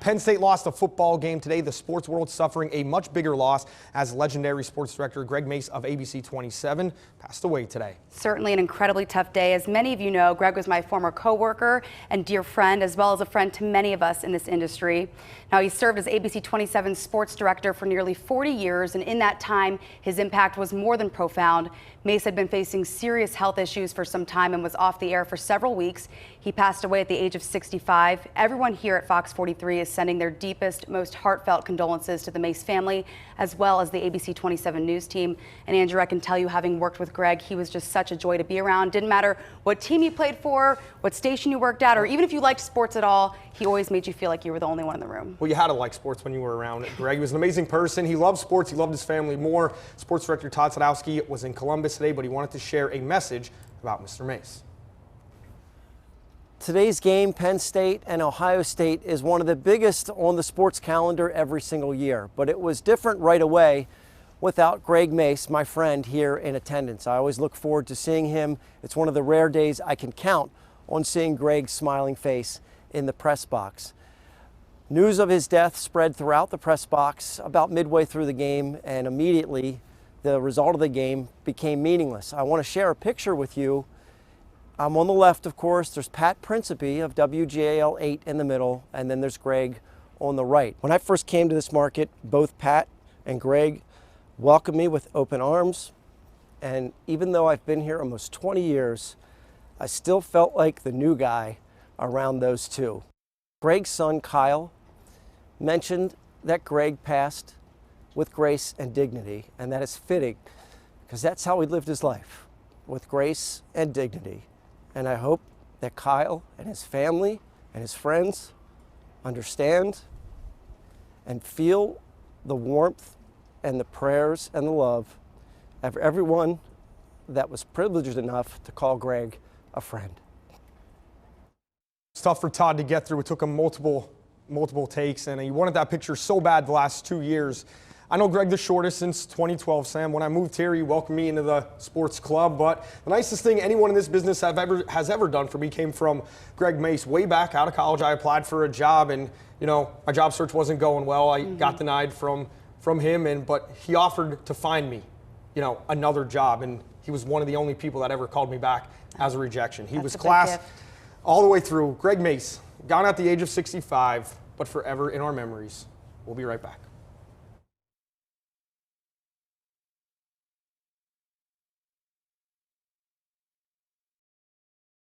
Penn State lost a football game today. The sports world suffering a much bigger loss as legendary sports director Gregg Mace of ABC27 passed away today. Certainly an incredibly tough day. As many of you know, Gregg was my former co-worker and dear friend, as well as a friend to many of us in this industry. Now, he served as ABC27 Sports Director for nearly 40 years, and in that time, his impact was more than profound. Mace had been facing serious health issues for some time and was off the air for several weeks. He passed away at the age of 65. Everyone here at Fox 43 is sending their deepest, most heartfelt condolences to the Mace family, as well as the ABC27 news team. And Andrew, I can tell you, having worked with Gregg, he was just such a joy to be around. Didn't matter what team you played for, what station you worked at, or even if you liked sports at all, he always made you feel like you were the only one in the room. Well, you had to like sports when you were around Gregg. He was an amazing person. He loved sports. He loved his family more. Sports director Todd Sadowski was in Columbus today, but he wanted to share a message about Mr. Mace. Today's game, Penn State and Ohio State, is one of the biggest on the sports calendar every single year. But it was different right away without Gregg Mace, my friend, here in attendance. I always look forward to seeing him. It's one of the rare days I can count on seeing Gregg's smiling face in the press box. News of his death spread throughout the press box about midway through the game, and immediately the result of the game became meaningless. I want to share a picture with you. I'm on the left, of course. There's Pat Principe of WGAL 8 in the middle, and then there's Gregg on the right. When I first came to this market, both Pat and Gregg welcomed me with open arms, and even though I've been here almost 20 years, I still felt like the new guy around those two. Gregg's son, Kyle, mentioned that Gregg passed with grace and dignity, and that is fitting, because that's how he lived his life, with grace and dignity. And I hope that Kyle and his family and his friends understand and feel the warmth and the prayers and the love of everyone that was privileged enough to call Gregg a friend. It's tough for Todd to get through. It took him multiple takes, and he wanted that picture so bad the last 2 years. I know Gregg the shortest since 2012, Sam. When I moved here, he welcomed me into the sports club. But the nicest thing anyone in this business has ever done for me came from Gregg Mace. Way back out of college, I applied for a job, and my job search wasn't going well. I got denied from him, but he offered to find me, another job, and he was one of the only people that ever called me back as a rejection. He was class all the way through. Gregg Mace, gone at the age of 65, but forever in our memories. We'll be right back.